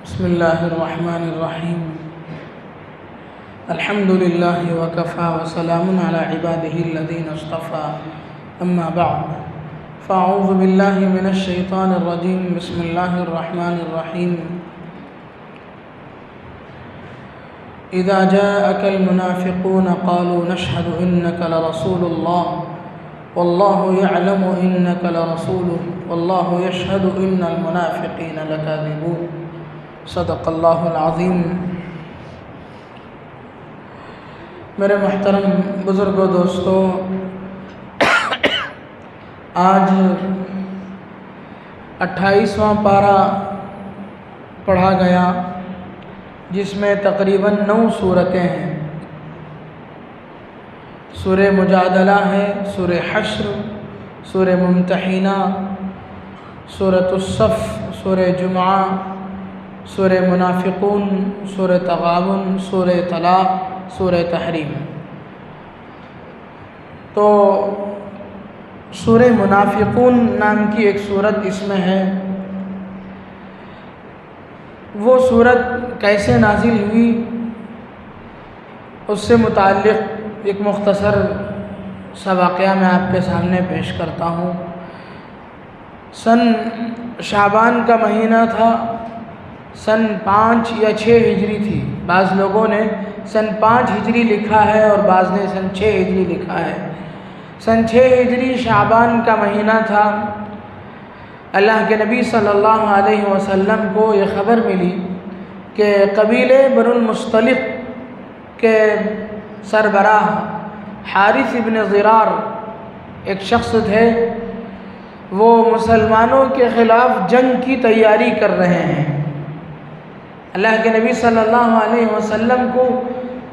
بسم الله الرحمن الرحيم. الحمد لله وكفى وسلام على عباده الذين اصطفى. أما بعد فأعوذ بالله من الشيطان الرجيم. بسم الله الرحمن الرحيم. إذا جاءك المنافقون قالوا نشهد إنك لرسول الله والله يعلم إنك لرسوله والله يشهد إن المنافقين لكاذبون. صدق اللہ العظیم. میرے محترم بزرگوں، دوستوں، آج 28واں پارہ پڑھا گیا جس میں تقریباً 9 صورتیں ہیں. سورہ مجادلہ ہے، سورہ حشر، سورہ ممتحنہ، سورۃ الصف، سورہ جمعہ، سورہ منافقون، سورہ تغابن، سورہ طلاق، سورہ تحریم. تو سورہ منافقون نام کی ایک صورت اس میں ہے. وہ صورت کیسے نازل ہوئی اس سے متعلق ایک مختصر سا واقعہ میں آپ کے سامنے پیش کرتا ہوں. سن شعبان کا مہینہ تھا. سن 5 یا 6 ہجری تھی. بعض لوگوں نے سن 5 ہجری لکھا ہے اور بعض نے سن 6 ہجری لکھا ہے. سن 6 ہجری شعبان کا مہینہ تھا. اللہ کے نبی صلی اللہ علیہ وسلم کو یہ خبر ملی کہ قبیلے بنو المصطلق کے سربراہ حارث ابن ضرار ایک شخص تھے. وہ مسلمانوں کے خلاف جنگ کی تیاری کر رہے ہیں. اللہ کے نبی صلی اللہ علیہ وسلم کو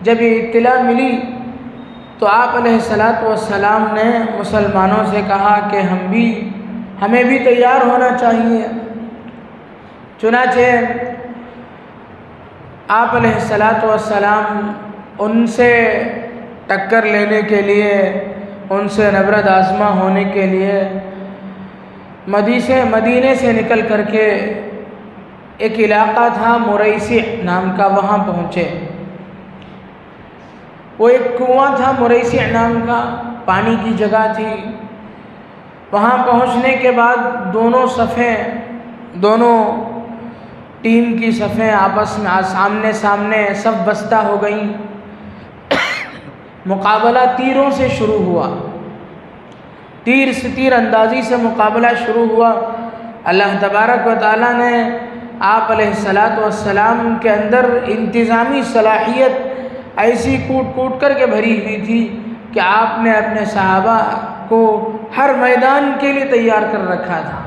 جب یہ اطلاع ملی تو آپ علیہ الصلاۃ والسلام نے مسلمانوں سے کہا کہ ہمیں بھی تیار ہونا چاہیے. چنانچہ آپ علیہ الصلاۃ والسلام ان سے ٹکر لینے کے لیے، ان سے نبرد آزما ہونے کے لیے مدینے سے نکل کر کے ایک علاقہ تھا مریسع نام کا، وہاں پہنچے. وہ ایک کنواں تھا مریسع نام کا، پانی کی جگہ تھی. وہاں پہنچنے کے بعد دونوں ٹیم کی صفیں آپس میں سامنے صف بستہ ہو گئیں. مقابلہ تیروں سے شروع ہوا. تیر اندازی سے مقابلہ شروع ہوا. اللہ تبارک و تعالیٰ نے آپ علیہ الصلاۃ والسلام کے اندر انتظامی صلاحیت ایسی کوٹ کر کے بھری ہوئی تھی کہ آپ نے اپنے صحابہ کو ہر میدان کے لیے تیار کر رکھا تھا.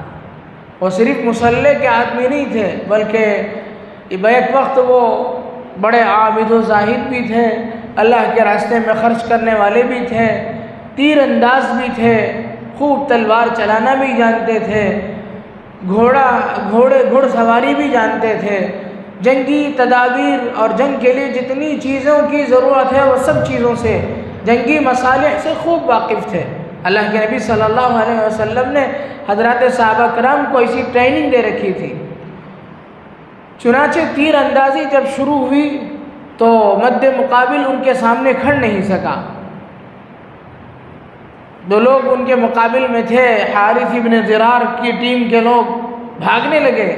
وہ صرف مسلح کے آدمی نہیں تھے بلکہ بیک وقت وہ بڑے عابد و زاہد بھی تھے، اللہ کے راستے میں خرچ کرنے والے بھی تھے، تیر انداز بھی تھے، خوب تلوار چلانا بھی جانتے تھے، گھوڑ سواری بھی جانتے تھے. جنگی تدابیر اور جنگ کے لیے جتنی چیزوں کی ضرورت ہے وہ سب چیزوں سے، جنگی مصالح سے خوب واقف تھے. اللہ کے نبی صلی اللہ علیہ وسلم نے حضرات صحابہ کرام کو ایسی ٹریننگ دے رکھی تھی. چنانچہ تیر اندازی جب شروع ہوئی تو مد مقابل ان کے سامنے کھڑ نہیں سکا. 2 لوگ ان کے مقابل میں تھے. حارث ابن ضرار کی ٹیم کے لوگ بھاگنے لگے.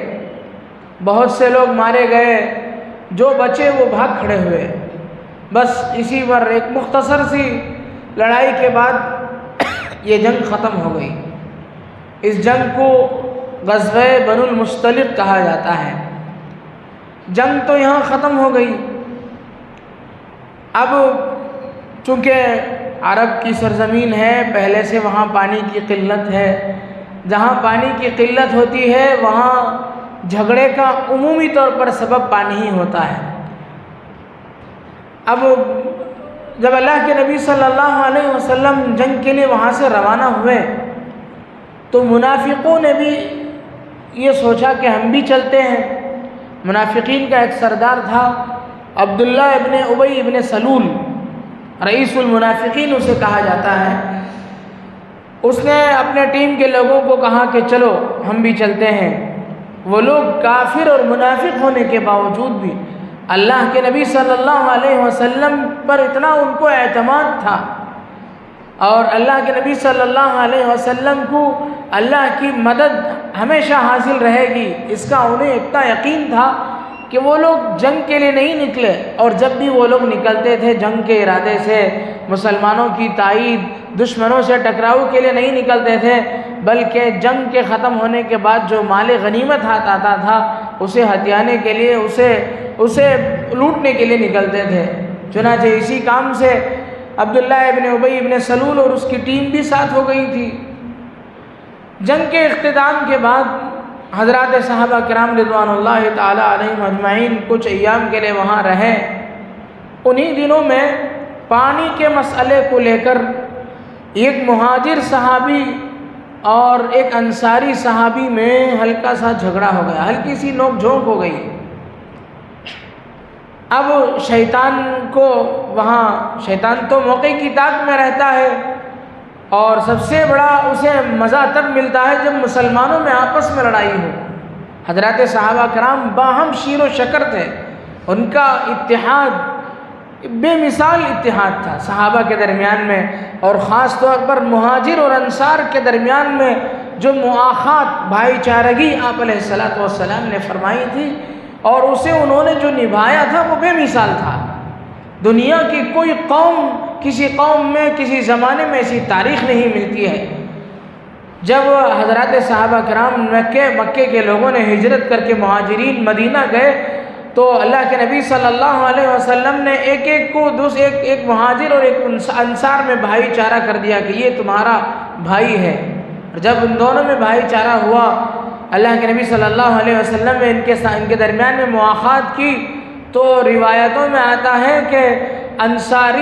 بہت سے لوگ مارے گئے، جو بچے وہ بھاگ کھڑے ہوئے. بس اسی پر ایک مختصر سی لڑائی کے بعد یہ جنگ ختم ہو گئی. اس جنگ کو غزوہ بنو المصطلق کہا جاتا ہے. جنگ تو یہاں ختم ہو گئی. اب چونکہ عرب کی سرزمین ہے، پہلے سے وہاں پانی کی قلت ہے. جہاں پانی کی قلت ہوتی ہے وہاں جھگڑے کا عمومی طور پر سبب پانی ہی ہوتا ہے. اب جب اللہ کے نبی صلی اللہ علیہ وسلم جنگ کے لیے وہاں سے روانہ ہوئے تو منافقوں نے بھی یہ سوچا کہ ہم بھی چلتے ہیں. منافقین کا ایک سردار تھا عبداللہ ابن ابی ابن سلول، رئیس المنافقین اسے کہا جاتا ہے. اس نے اپنے ٹیم کے لوگوں کو کہا کہ چلو ہم بھی چلتے ہیں. وہ لوگ کافر اور منافق ہونے کے باوجود بھی اللہ کے نبی صلی اللہ علیہ وسلم پر اتنا ان کو اعتماد تھا، اور اللہ کے نبی صلی اللہ علیہ وسلم کو اللہ کی مدد ہمیشہ حاصل رہے گی، اس کا انہیں اتنا یقین تھا کہ وہ لوگ جنگ کے لیے نہیں نکلے، اور جب بھی وہ لوگ نکلتے تھے جنگ کے ارادے سے، مسلمانوں کی تائید، دشمنوں سے ٹکراؤ کے لیے نہیں نکلتے تھے، بلکہ جنگ کے ختم ہونے کے بعد جو مال غنیمت ہاتھ آتا تھا اسے ہتھیانے کے لیے، اسے لوٹنے کے لیے نکلتے تھے۔ چنانچہ اسی کام سے عبداللہ ابن ابی ابن سلول اور اس کی ٹیم بھی ساتھ ہو گئی تھی۔ جنگ کے اختتام کے بعد حضرات صحابہ کرام رضوان اللہ تعالی علیہم اجمعین کچھ ایام کے لیے وہاں رہے۔ انہی دنوں میں پانی کے مسئلے کو لے کر ایک مہاجر صحابی اور ایک انصاری صحابی میں ہلکا سا جھگڑا ہو گیا، ہلکی سی نوک جھونک ہو گئی۔ اب شیطان تو موقع کی طاق میں رہتا ہے، اور سب سے بڑا اسے مزہ تب ملتا ہے جب مسلمانوں میں آپس میں لڑائی ہو۔ حضرات صحابہ کرام باہم شیر و شکر تھے، ان کا اتحاد بے مثال اتحاد تھا صحابہ کے درمیان میں، اور خاص طور پر مہاجر اور انصار کے درمیان میں جو مؤاخات، بھائی چارگی آپ علیہ السلام نے فرمائی تھی، اور اسے انہوں نے جو نبھایا تھا وہ بے مثال تھا۔ دنیا کی کوئی قوم، کسی قوم میں کسی زمانے میں ایسی تاریخ نہیں ملتی ہے۔ جب حضرات صحابہ کرام مکے کے لوگوں نے ہجرت کر کے مہاجرین مدینہ گئے، تو اللہ کے نبی صلی اللہ علیہ وسلم نے ایک مہاجر اور ایک انصار میں بھائی چارہ کر دیا کہ یہ تمہارا بھائی ہے۔ اور جب ان دونوں میں بھائی چارہ ہوا، اللہ کے نبی صلی اللہ علیہ وسلم نے ان کے درمیان میں مواخات کی، تو روایتوں میں آتا ہے کہ انصار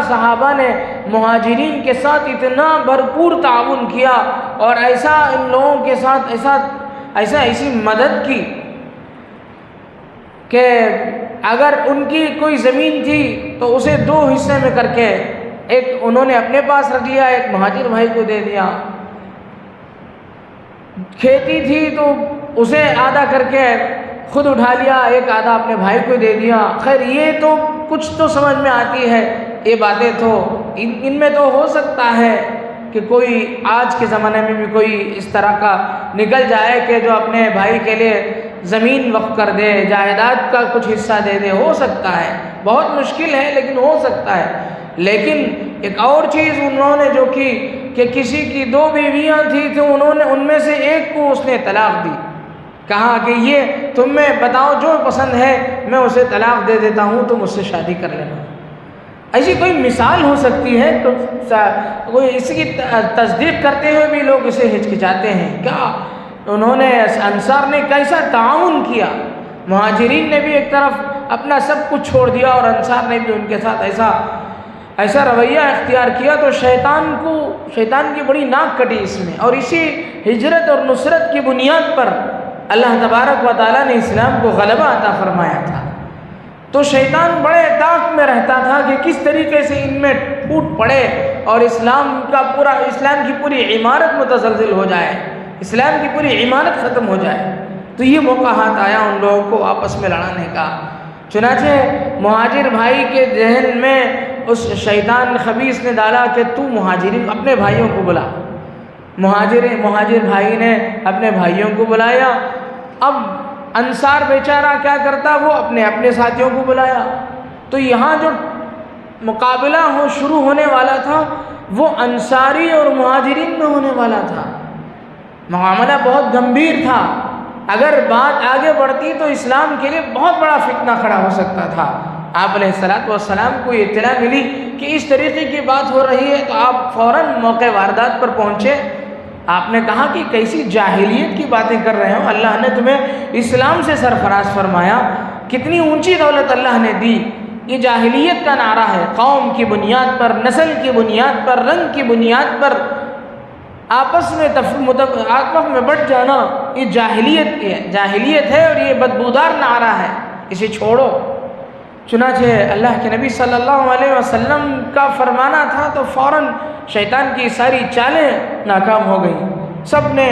صحابہ نے مہاجرین کے ساتھ اتنا بھرپور تعاون کیا، اور ایسا ان لوگوں کے ساتھ ایسی مدد کی کہ اگر ان کی کوئی زمین تھی تو اسے 2 حصے میں کر کے ایک انہوں نے اپنے پاس رکھ لیا، ایک مہاجر بھائی کو دے دیا۔ کھیتی تھی تو اسے آدھا کر کے خود اٹھا لیا، ایک آدھا اپنے بھائی کو دے دیا۔ خیر یہ تو کچھ تو سمجھ میں آتی ہے یہ باتیں، تو ان میں تو ہو سکتا ہے کہ کوئی آج کے زمانے میں بھی کوئی اس طرح کا نکل جائے کہ جو اپنے بھائی کے لیے زمین وقف کر دے، جائیداد کا کچھ حصہ دے دے، ہو سکتا ہے، بہت مشکل ہے لیکن ہو سکتا ہے۔ لیکن ایک اور چیز انہوں نے جو کی کہ کسی کی 2 بیویاں تھیں تو انہوں نے ان میں سے ایک کو اس نے طلاق دی، کہا کہ یہ تم میں بتاؤ جو پسند ہے میں اسے طلاق دے دیتا ہوں، تم اس سے شادی کر لینا۔ ایسی کوئی مثال ہو سکتی ہے تو کوئی اس کی تصدیق کرتے ہوئے بھی لوگ اسے ہچکچاتے ہیں، کیا انہوں نے انصار نے کیسا تعاون کیا، مہاجرین نے بھی ایک طرف اپنا سب کچھ چھوڑ دیا اور انصار نے بھی ان کے ساتھ ایسا رویہ اختیار کیا، تو شیطان کی بڑی ناک کٹی اس میں۔ اور اسی ہجرت اور نصرت کی بنیاد پر اللہ تبارک و تعالیٰ نے اسلام کو غلبہ عطا فرمایا تھا، تو شیطان بڑے طاق میں رہتا تھا کہ کس طریقے سے ان میں ٹوٹ پڑے اور اسلام کی پوری عمارت متزلزل ہو جائے، اسلام کی پوری عمارت ختم ہو جائے۔ تو یہ موقع ہاتھ آیا ان لوگوں کو آپس میں لڑانے کا۔ چنانچہ مہاجر بھائی کے ذہن میں اس شیطان خبیث نے ڈالا کہ تو مہاجرین اپنے بھائیوں کو بلا۔ مہاجر بھائی نے اپنے بھائیوں کو بلایا۔ اب انصار بیچارہ کیا کرتا، وہ اپنے ساتھیوں کو بلایا، تو یہاں جو مقابلہ شروع ہونے والا تھا وہ انصاری اور مہاجرین میں ہونے والا تھا۔ معاملہ بہت گمبھیر تھا، اگر بات آگے بڑھتی تو اسلام کے لیے بہت بڑا فتنہ کھڑا ہو سکتا تھا۔ آپ علیہ السلام کو یہ اطلاع ملی کہ اس طریقے کی بات ہو رہی ہے، تو آپ فوراً موقع واردات پر پہنچے۔ آپ نے کہا کہ کیسی جاہلیت کی باتیں کر رہے ہو، اللہ نے تمہیں اسلام سے سرفراز فرمایا، کتنی اونچی دولت اللہ نے دی۔ یہ جاہلیت کا نعرہ ہے، قوم کی بنیاد پر، نسل کی بنیاد پر، رنگ کی بنیاد پر آپس میں بٹ جانا، یہ جاہلیت ہے اور یہ بدبودار نعرہ ہے، اسے چھوڑو۔ چنانچہ اللہ کے نبی صلی اللہ علیہ وسلم کا فرمانا تھا تو فوراً شیطان کی ساری چالیں ناکام ہو گئیں، سب نے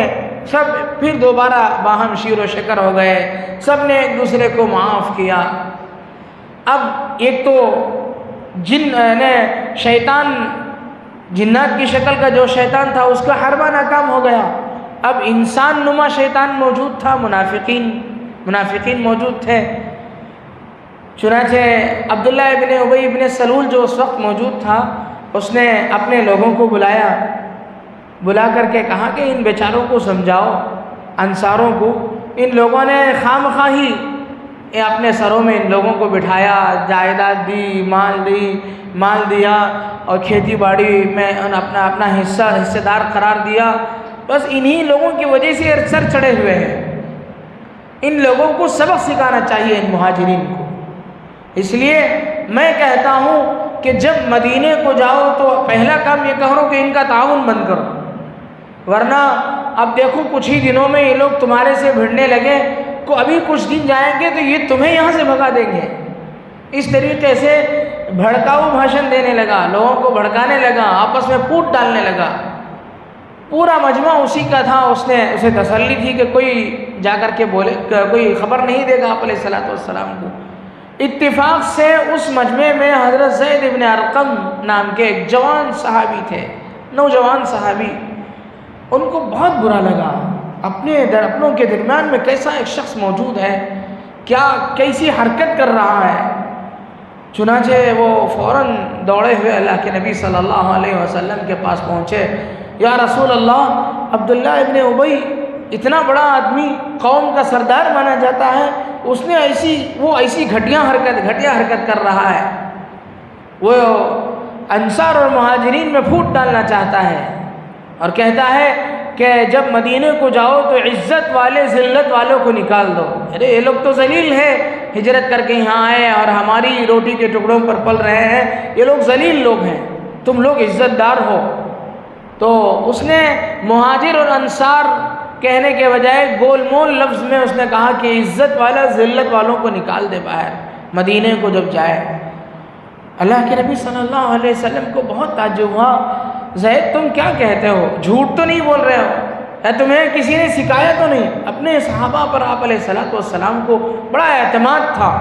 سب پھر دوبارہ باہم شیر و شکر ہو گئے، سب نے ایک دوسرے کو معاف کیا۔ اب ایک تو شیطان، جنات کی شکل کا جو شیطان تھا اس کا حربہ ناکام ہو گیا، اب انسان نما شیطان موجود تھا، منافقین موجود تھے۔ چنانچہ عبداللہ ابن ابی ابن سلول جو اس وقت موجود تھا، اس نے اپنے لوگوں کو بلا کر کے کہا کہ ان بیچاروں کو سمجھاؤ، انصاروں کو۔ ان لوگوں نے خامخواہی اپنے سروں میں ان لوگوں کو بٹھایا، جائیداد دی، مال دیا اور کھیتی باڑی میں اپنا حصہ دار قرار دیا۔ بس انہی لوگوں کی وجہ سے سر چڑھے ہوئے ہیں۔ ان لوگوں کو سبق سکھانا چاہیے، ان مہاجرین کو۔ اس لیے میں کہتا ہوں کہ جب مدینے کو جاؤ تو پہلا کام یہ کرو کہ ان کا تعاون بند کرو، ورنہ اب دیکھو کچھ ہی دنوں میں یہ لوگ تمہارے سے بھیڑنے لگے، ابھی کچھ دن جائیں گے تو یہ تمہیں یہاں سے بھگا دیں گے۔ اس طریقے سے بھڑکاؤ بھاشن دینے لگا، لوگوں کو بھڑکانے لگا، آپس میں پھوٹ ڈالنے لگا۔ پورا مجمع اسی کا تھا، اسے تسلی تھی کہ کوئی جا کر کے بولے، کوئی خبر نہیں دے گا آپ علیہ الصلوۃ والسلام کو۔ اتفاق سے اس مجمع میں حضرت زید ابن ارقم نام کے ایک جوان صحابی تھے، نوجوان صحابی۔ ان کو بہت برا لگا، اپنوں کے درمیان میں کیسا ایک شخص موجود ہے، کیسی حرکت کر رہا ہے۔ چنانچہ وہ فوراً دوڑے ہوئے اللہ کے نبی صلی اللہ علیہ وسلم کے پاس پہنچے۔ یا رسول اللہ، عبداللہ ابن ابی اتنا بڑا آدمی، قوم کا سردار مانا جاتا ہے، اس نے ایسی گھٹیا حرکت کر رہا ہے، وہ انصار اور مہاجرین میں پھوٹ ڈالنا چاہتا ہے اور کہتا ہے کہ جب مدینے کو جاؤ تو عزت والے ذلت والوں کو نکال دو۔ ارے یہ لوگ تو ذلیل ہے، ہجرت کر کے یہاں آئے اور ہماری روٹی کے ٹکڑوں پر پل رہے ہیں، یہ لوگ ذلیل لوگ ہیں، تم لوگ عزت دار ہو۔ تو اس نے مہاجر اور انصار کہنے کے بجائے گول مول لفظ میں اس نے کہا کہ عزت والا ذلت والوں کو نکال دے باہر مدینے کو جب جائے۔ اللہ کے نبی صلی اللہ علیہ وسلم کو بہت تعجب ہوا، زید تم کیا کہتے ہو؟ جھوٹ تو نہیں بول رہے ہو؟ یا تمہیں کسی نے سکھایا تو نہیں؟ اپنے صحابہ پر آپ علیہ الصلوۃ والسلام کو بڑا اعتماد تھا،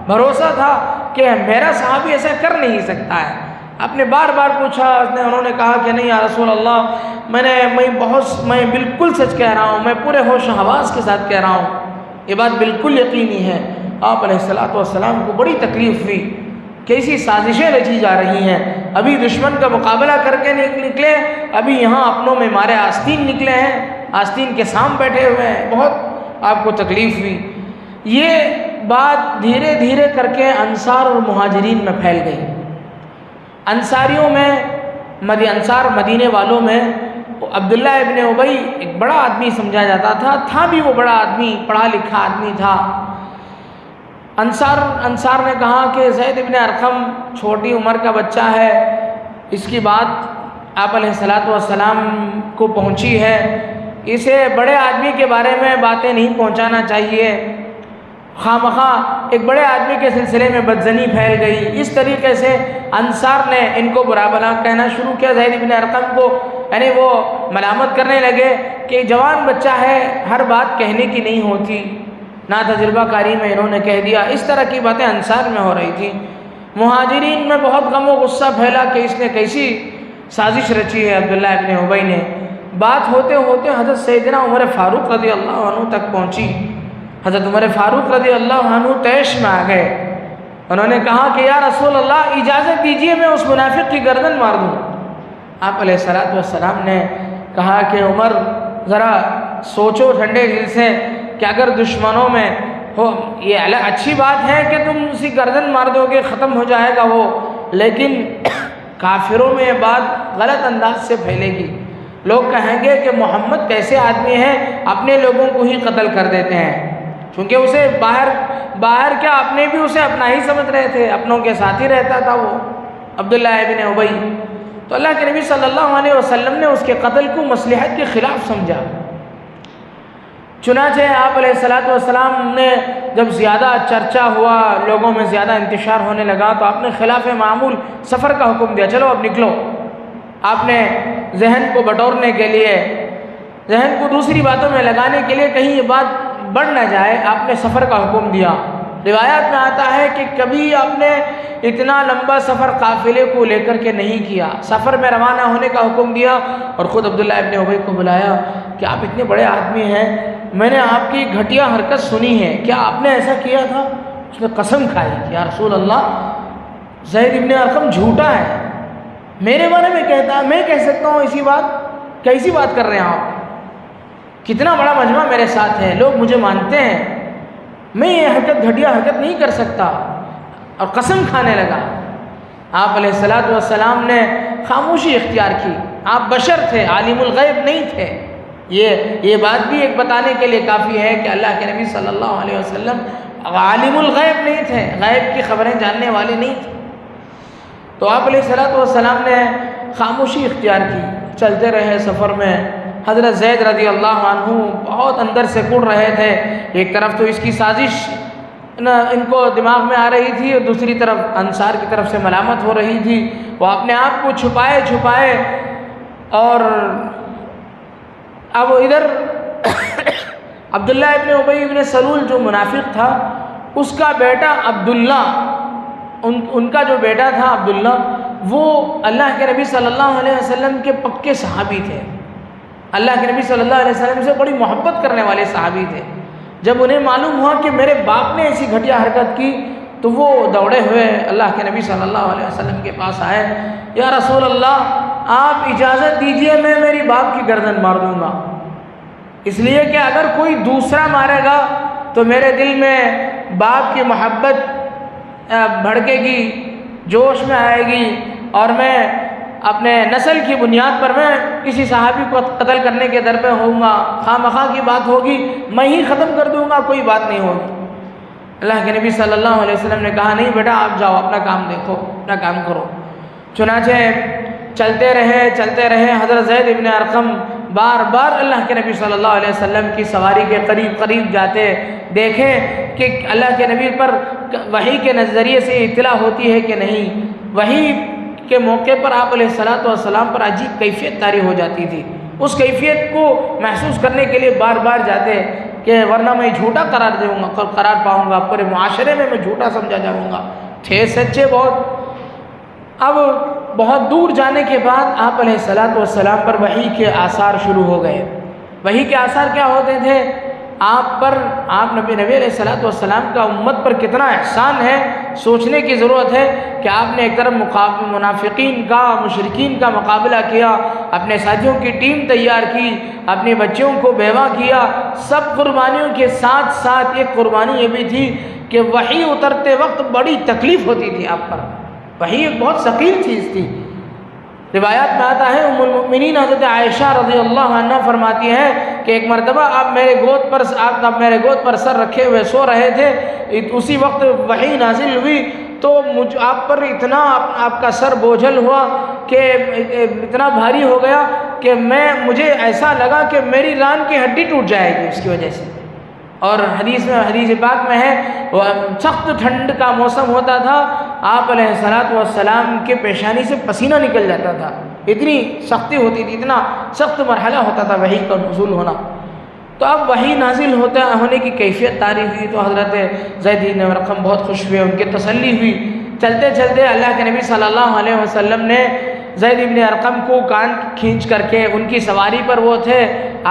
بھروسہ تھا کہ میرا صحابی ایسا کر نہیں سکتا ہے۔ آپ نے بار بار پوچھا، انہوں نے کہا کہ نہیں یا رسول اللہ، میں بالکل سچ کہہ رہا ہوں، میں پورے ہوش و حواس کے ساتھ کہہ رہا ہوں، یہ بات بالکل یقینی ہے۔ آپ علیہ الصلوۃ والسلام کو بڑی تکلیف ہوئی، کیسی سازشیں رچی جا رہی ہیں، ابھی دشمن کا مقابلہ کر کے نکلے، ابھی یہاں اپنوں میں مارے آستین نکلے ہیں، آستین کے سام بیٹھے ہوئے ہیں، بہت آپ کو تکلیف ہوئی۔ یہ بات دھیرے دھیرے کر کے انصار اور مہاجرین میں پھیل گئی۔ انصاریوں میں مدینے والوں میں عبداللہ ابن ابی ایک بڑا آدمی سمجھا جاتا تھا بھی وہ بڑا آدمی، پڑھا لکھا آدمی تھا۔ انصار نے کہا کہ زید ابن ارقم چھوٹی عمر کا بچہ ہے، اس کی بات آپ علیہ الصلوۃ والسلام کو پہنچی ہے، اسے بڑے آدمی کے بارے میں باتیں نہیں پہنچانا چاہیے، خواہ ایک بڑے آدمی کے سلسلے میں بدظنی پھیل گئی۔ اس طریقے سے انصار نے ان کو برا بلا کہنا شروع کیا زید ابن ارقم کو، یعنی وہ ملامت کرنے لگے کہ جوان بچہ ہے، ہر بات کہنے کی نہیں ہوتی، نا تجربہ کاری میں انہوں نے کہہ دیا۔ اس طرح کی باتیں انصار میں ہو رہی تھیں۔ مہاجرین میں بہت غم و غصہ پھیلا کہ اس نے کیسی سازش رچی ہے عبداللہ ابن ابی نے۔ بات ہوتے ہوتے حضرت سیدنا عمر فاروق رضی اللہ عنہ تک پہنچی۔ حضرت عمر فاروق رضی اللہ عنہ طیش میں آ گئے، انہوں نے کہا کہ یا رسول اللہ اجازت دیجیے میں اس منافق کی گردن مار دوں۔ آپ علیہ الصلوۃ والسلام نے کہا کہ عمر ذرا سوچو ٹھنڈے دل سے کہ اگر دشمنوں میں ہو یہ اچھی بات ہے کہ تم اسی گردن مار دو گے، ختم ہو جائے گا وہ، لیکن کافروں میں یہ بات غلط انداز سے پھیلے گی، لوگ کہیں گے کہ محمد کیسے آدمی ہیں، اپنے لوگوں کو ہی قتل کر دیتے ہیں، چونکہ اسے باہر کیا اپنے بھی اسے اپنا ہی سمجھ رہے تھے، اپنوں کے ساتھ ہی رہتا تھا وہ عبداللہ ابن ابی۔ تو اللہ کے نبی صلی اللہ علیہ وسلم نے اس کے قتل کو مصلحت کے خلاف سمجھا۔ چنانچہ آپ علیہ الصلوۃ والسلام نے جب زیادہ چرچا ہوا، لوگوں میں زیادہ انتشار ہونے لگا، تو آپ نے خلاف معمول سفر کا حکم دیا، چلو اب نکلو۔ آپ نے ذہن کو بٹورنے کے لیے ذہن کو دوسری باتوں میں لگانے کے لیے کہیں یہ بات بڑھ نہ جائے، آپ نے سفر کا حکم دیا۔ روایات میں آتا ہے کہ کبھی آپ نے اتنا لمبا سفر قافلے کو لے کر کے نہیں کیا، سفر میں روانہ ہونے کا حکم دیا اور خود عبداللہ ابن ابی کو بلایا کہ آپ اتنے بڑے آدمی ہیں، میں نے آپ کی گھٹیا حرکت سنی ہے، کیا آپ نے ایسا کیا تھا؟ اس نے قسم کھائی کہ یا رسول اللہ، زید ابن ارقم جھوٹا ہے، میرے بارے میں کہتا ہے، میں کہہ سکتا ہوں ایسی بات؟ کیسی بات کر رہے ہیں آپ؟ کتنا بڑا مجمع میرے ساتھ ہے، لوگ مجھے مانتے ہیں، میں یہ حرکت گھٹیا حرکت نہیں کر سکتا، اور قسم کھانے لگا۔ آپ علیہ الصلوۃ والسلام نے خاموشی اختیار کی، آپ بشر تھے، عالم الغیب نہیں تھے۔ یہ بات بھی ایک بتانے کے لیے کافی ہے کہ اللہ کے نبی صلی اللہ علیہ وسلم عالم الغیب نہیں تھے، غیب کی خبریں جاننے والے نہیں تھے۔ تو آپ علیہ الصلوۃ والسلام نے خاموشی اختیار کی، چلتے رہے سفر میں۔ حضرت زید رضی اللہ عنہ بہت اندر سے کڑ رہے تھے، ایک طرف تو اس کی سازش ان کو دماغ میں آ رہی تھی اور دوسری طرف انصار کی طرف سے ملامت ہو رہی تھی۔ وہ اپنے آپ کو چھپائے اور اب ادھر عبداللہ ابن ابی ابن سلول جو منافق تھا، اس کا بیٹا عبداللہ، ان کا جو بیٹا تھا عبداللہ، وہ اللہ کے نبی صلی اللہ علیہ وسلم کے پکے صحابی تھے، اللہ کے نبی صلی اللہ علیہ وسلم سے بڑی محبت کرنے والے صحابی تھے۔ جب انہیں معلوم ہوا کہ میرے باپ نے ایسی گھٹیا حرکت کی تو وہ دوڑے ہوئے اللہ کے نبی صلی اللہ علیہ وسلم کے پاس آئے، یا رسول اللہ آپ اجازت دیجئے میں میری باپ کی گردن مار دوں گا، اس لیے کہ اگر کوئی دوسرا مارے گا تو میرے دل میں باپ کی محبت بھڑکے گی، جوش میں آئے گی، اور میں اپنے نسل کی بنیاد پر میں کسی صحابی کو قتل کرنے کے در پہ ہوں گا، خواہ مخواہ کی بات ہوگی میں ہی ختم کر دوں گا، کوئی بات نہیں ہوگی۔ اللہ کے نبی صلی اللہ علیہ وسلم نے کہا نہیں بیٹا آپ جاؤ، اپنا کام دیکھو، اپنا کام کرو۔ چنانچہ چلتے رہے حضرت زید ابن ارقم بار بار اللہ کے نبی صلی اللہ علیہ وسلم کی سواری کے قریب جاتے، دیکھیں کہ اللہ کے نبی پر وحی کے نظریے سے اطلاع ہوتی ہے کہ نہیں۔ وحی کے موقع پر آپ علیہ الصلوۃ والسلام پر عجیب کیفیت طاری ہو جاتی تھی، اس کیفیت کو محسوس کرنے کے لیے بار بار جاتے کہ ورنہ میں جھوٹا قرار پاؤں گا، پورے معاشرے میں جھوٹا سمجھا جاؤں گا۔ تھے سچے بہت۔ اب بہت دور جانے کے بعد آپ علیہ الصلوۃ والسلام پر وحی کے آثار شروع ہو گئے۔ وحی کے آثار کیا ہوتے تھے؟ آپ نبی علیہ الصلوۃ والسلام کا امت پر کتنا احسان ہے، سوچنے کی ضرورت ہے کہ آپ نے ایک طرف منافقین کا، مشرکین کا مقابلہ کیا، اپنے ساتھیوں کی ٹیم تیار کی، اپنے بچوں کو بیوہ کیا، سب قربانیوں کے ساتھ ساتھ ایک قربانی یہ بھی تھی کہ وحی اترتے وقت بڑی تکلیف ہوتی تھی آپ پر۔ وحی ایک بہت ثقیل چیز تھی۔ روایات میں آتا ہے ام المؤمنین حضرت عائشہ رضی اللہ عنہ فرماتی ہیں کہ ایک مرتبہ آپ میرے گود پر سر رکھے ہوئے سو رہے تھے، اسی وقت وحی نازل ہوئی تو آپ پر اتنا آپ کا سر بوجھل ہوا کہ اتنا بھاری ہو گیا کہ مجھے ایسا لگا کہ میری ران کی ہڈی ٹوٹ جائے گی اس کی وجہ سے۔ اور حدیث پاک میں ہے سخت ٹھنڈ کا موسم ہوتا تھا، آپ علیہ الصلوۃ والسلام کے پیشانی سے پسینہ نکل جاتا تھا، اتنی سختی ہوتی تھی، اتنا سخت مرحلہ ہوتا تھا وحی کا نزول ہونا۔ تو اب وحی نازل ہونے کی کیفیت طاری ہوئی تو حضرت زید بن ارقم بہت خوش ہوئے، ان کی تسلی ہوئی۔ چلتے اللہ کے نبی صلی اللہ علیہ وسلم نے زید بن ارقم کو کان کھینچ کر کے، ان کی سواری پر وہ تھے،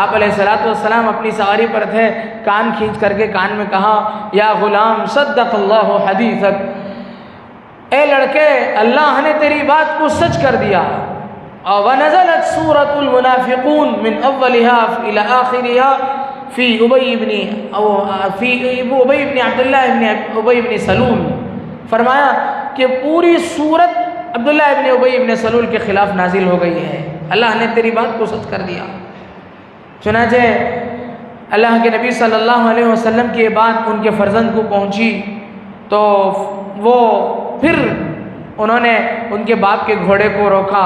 آپ علیہ الصلوۃ والسلام اپنی سواری پر تھے، کان کھینچ کر کے کان میں کہا یا غلام صدق اللہ حدیثک، اے لڑکے اللہ نے تیری بات کو سچ کر دیا۔ وَنَزَلَتْ سُورَةُ الْمُنَافِقُونَ مِنْ أَوَّلِهَا إِلَى آخِرِهَا فِي أُبَيِّ بن عبداللہ ابن ابی ابن سلول۔ فرمایا کہ پوری سورت عبداللہ ابن ابی ابن سلول کے خلاف نازل ہو گئی ہے، اللہ نے تیری بات کو سچ کر دیا۔ چنانچہ اللہ کے نبی صلی اللہ علیہ وسلم کی یہ بات ان کے فرزند کو پہنچی تو وہ پھر انہوں نے ان کے باپ کے گھوڑے کو روکا،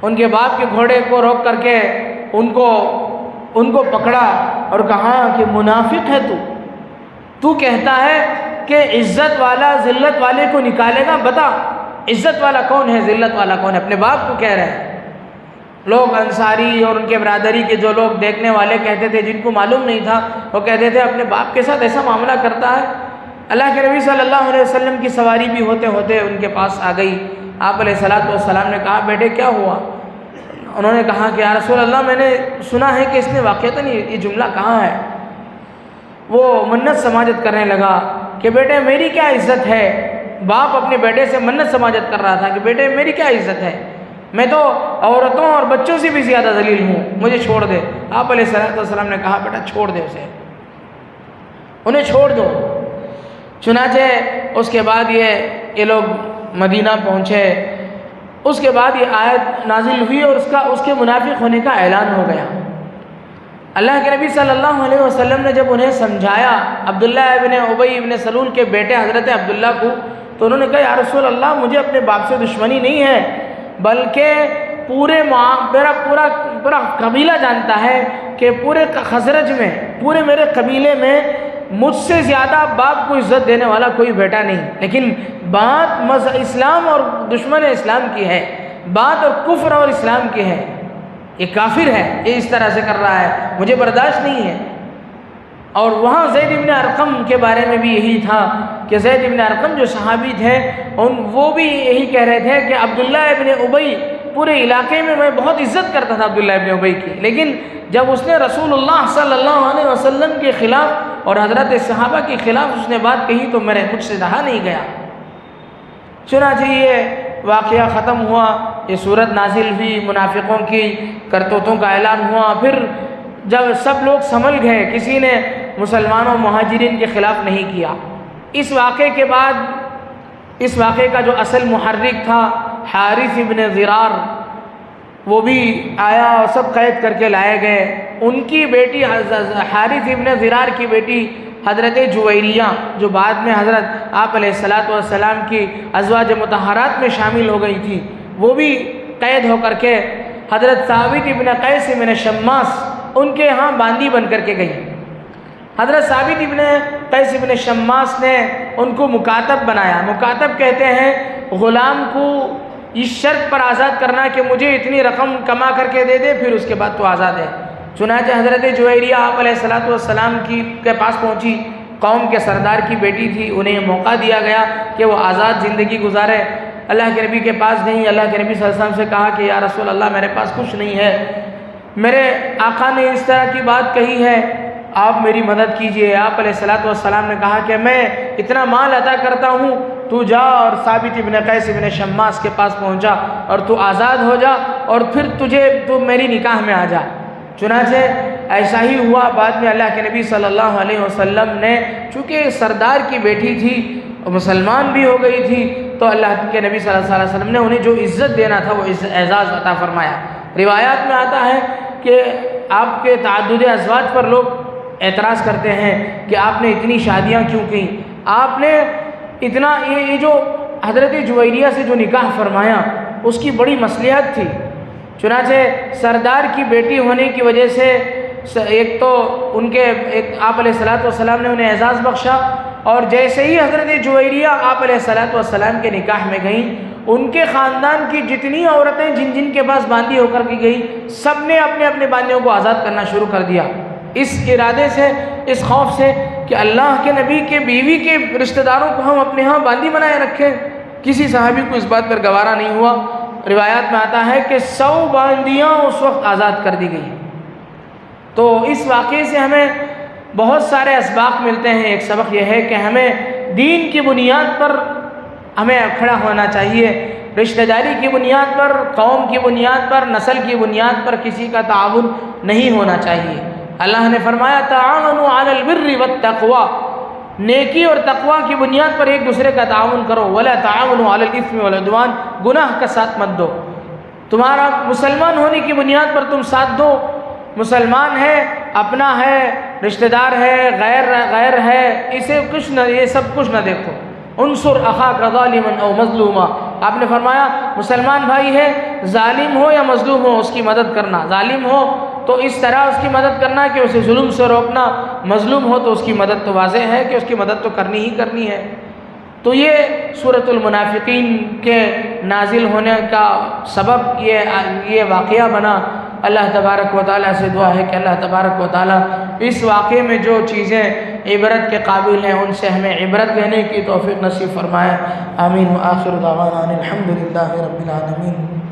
ان کے باپ کے گھوڑے کو روک کر کے ان کو پکڑا اور کہا کہ منافق ہے تو کہتا ہے کہ عزت والا ذلت والے کو نکالے گا، بتا عزت والا کون ہے، ذلت والا کون ہے، اپنے باپ کو کہہ رہے ہیں۔ لوگ انصاری اور ان کے برادری کے جو لوگ دیکھنے والے کہتے تھے، جن کو معلوم نہیں تھا، وہ کہتے تھے اپنے باپ کے ساتھ ایسا معاملہ کرتا ہے۔ اللہ کے نبی صلی اللہ علیہ وسلم کی سواری بھی ہوتے ہوتے ان کے پاس آ گئی۔ آپ علیہ السلام نے کہا بیٹے کیا ہوا؟ انہوں نے کہا کہ یا رسول اللہ میں نے سنا ہے کہ اس نے واقعتاً یہ جملہ کہا ہے۔ وہ منت سماجت کرنے لگا کہ بیٹے میری کیا عزت ہے۔ باپ اپنے بیٹے سے منت سماجت کر رہا تھا کہ بیٹے میری کیا عزت ہے، میں تو عورتوں اور بچوں سے بھی زیادہ ذلیل ہوں، مجھے چھوڑ دے۔ آپ علیہ السلام نے کہا بیٹا چھوڑ دے اسے، انہیں چھوڑ دو۔ چنانچہ اس کے بعد یہ لوگ مدینہ پہنچے۔ اس کے بعد یہ آیت نازل ہوئی اور اس کے منافق ہونے کا اعلان ہو گیا۔ اللہ کے نبی صلی اللہ علیہ وسلم نے جب انہیں سمجھایا عبداللہ ابن ابی ابن سلول کے بیٹے حضرت عبداللہ کو، تو انہوں نے کہا یا رسول اللہ مجھے اپنے باپ سے دشمنی نہیں ہے، بلکہ میرا پورا قبیلہ جانتا ہے کہ پورے خزرج میں، پورے میرے قبیلے میں مجھ سے زیادہ باپ کو عزت دینے والا کوئی بیٹا نہیں، لیکن بات اسلام اور دشمن اسلام کی ہے، بات اور کفر اور اسلام کی ہے، یہ کافر ہے، یہ اس طرح سے کر رہا ہے، مجھے برداشت نہیں ہے۔ اور وہاں زید ابن ارقم کے بارے میں بھی یہی تھا کہ زید ابن ارقم جو صحابی تھے وہ بھی یہی کہہ رہے تھے کہ عبداللہ ابن ابی پورے علاقے میں بہت عزت کرتا تھا عبداللہ ابن ابی کی، لیکن جب اس نے رسول اللہ صلی اللہ علیہ وسلم کے خلاف اور حضرت صحابہ کے خلاف اس نے بات کہی تو مجھ سے رہا نہیں گیا۔ چنانچہ یہ واقعہ ختم ہوا، یہ صورت نازل ہوئی، منافقوں کی کرتوتوں کا اعلان ہوا۔ پھر جب سب لوگ سنبھل گئے، کسی نے مسلمانوں مہاجرین کے خلاف نہیں کیا۔ اس واقعے کے بعد اس واقعے کا جو اصل محرک تھا حارث ابن ضرار، وہ بھی آیا اور سب قید کر کے لائے گئے۔ ان کی بیٹی حارث ابن ضرار کی بیٹی حضرت جویریہ، جو بعد میں حضرت آپ علیہ السلام کی ازواج مطہرات میں شامل ہو گئی تھی، وہ بھی قید ہو کر کے حضرت ثابت ابن قیس ابن شماس ان کے ہاں باندی بن کر کے گئی۔ حضرت ثابت ابن قیس ابن شماس نے ان کو مکاتب بنایا۔ مکاتب کہتے ہیں غلام کو اس شرط پر آزاد کرنا کہ مجھے اتنی رقم کما کر کے دے دے، پھر اس کے بعد تو آزاد ہے۔ چنانچہ حضرت جویریہ آپ علیہ السلام کے پاس پہنچی، قوم کے سردار کی بیٹی تھی، انہیں موقع دیا گیا کہ وہ آزاد زندگی گزارے۔ اللہ کے نبی کے پاس نہیں، اللہ کے نبی صلی اللہ علیہ وسلم سے کہا کہ یا رسول اللہ میرے پاس کچھ نہیں ہے، میرے آقا نے اس طرح کی بات کہی ہے، آپ میری مدد کیجئے۔ آپ علیہ السلام نے کہا کہ میں اتنا مال عطا کرتا ہوں، تو جا اور ثابت ابن قیس ابن شماس کے پاس پہنچا اور تو آزاد ہو جا، اور پھر تو میری نکاح میں آ جا۔ چنانچہ ایسا ہی ہوا۔ بعد میں اللہ کے نبی صلی اللہ علیہ وسلم نے، چونکہ سردار کی بیٹی تھی اور مسلمان بھی ہو گئی تھی، تو اللہ کے نبی صلی اللہ علیہ وسلم نے انہیں جو عزت دینا تھا وہ اعزاز عطا فرمایا۔ روایات میں آتا ہے کہ آپ کے تعدد ازواج پر لوگ اعتراض کرتے ہیں کہ آپ نے اتنی شادیاں کیوں کی، آپ نے اتنا یہ جو حضرت جویریہ سے جو نکاح فرمایا اس کی بڑی مصلحت تھی۔ چنانچہ سردار کی بیٹی ہونے کی وجہ سے ایک تو آپ علیہ السلام نے انہیں اعزاز بخشا، اور جیسے ہی حضرت جویریہ آپ علیہ السلام کے نکاح میں گئیں، ان کے خاندان کی جتنی عورتیں جن کے پاس باندی ہو کر کے گئیں، سب نے اپنے اپنے باندیوں کو آزاد کرنا شروع کر دیا، اس ارادے سے، اس خوف سے کہ اللہ کے نبی کے بیوی کے رشتہ داروں کو ہم اپنے ہاں باندی بنائے رکھیں۔ کسی صحابی کو اس بات پر گوارا نہیں ہوا۔ روایات میں آتا ہے کہ 100 باندیاں اس وقت آزاد کر دی گئی۔ تو اس واقعے سے ہمیں بہت سارے اسباق ملتے ہیں۔ ایک سبق یہ ہے کہ ہمیں دین کی بنیاد پر ہمیں کھڑا ہونا چاہیے، رشتہ داری کی بنیاد پر، قوم کی بنیاد پر، نسل کی بنیاد پر کسی کا تعاون نہیں ہونا چاہیے۔ اللہ نے فرمایا تعاونوا علی البر والتقوی، نیکی اور تقوی کی بنیاد پر ایک دوسرے کا تعاون کرو، ولا تعاونوا علی الاثم والعدوان، گناہ کا ساتھ مت دو۔ تمہارا مسلمان ہونے کی بنیاد پر تم ساتھ دو، مسلمان ہے، اپنا ہے، رشتہ دار ہے، غیر ہے، یہ سب کچھ نہ دیکھو۔ انصر اخاک ظالما او مظلوما، آپ نے فرمایا مسلمان بھائی ہے، ظالم ہو یا مظلوم ہو اس کی مدد کرنا، ظالم ہو تو اس طرح اس کی مدد کرنا کہ اسے ظلم سے روکنا، مظلوم ہو تو اس کی مدد تو واضح ہے کہ اس کی مدد تو کرنی ہی کرنی ہے۔ تو یہ سورۃ المنافقین کے نازل ہونے کا سبب یہ واقعہ بنا۔ اللہ تبارک و تعالیٰ سے دعا ہے کہ اللہ تبارک و تعالیٰ اس واقعے میں جو چیزیں عبرت کے قابل ہیں ان سے ہمیں عبرت لینے کی توفیق نصیب فرمائے۔ آمین۔ وآخر دعوانا الحمد للہ رب العالمین۔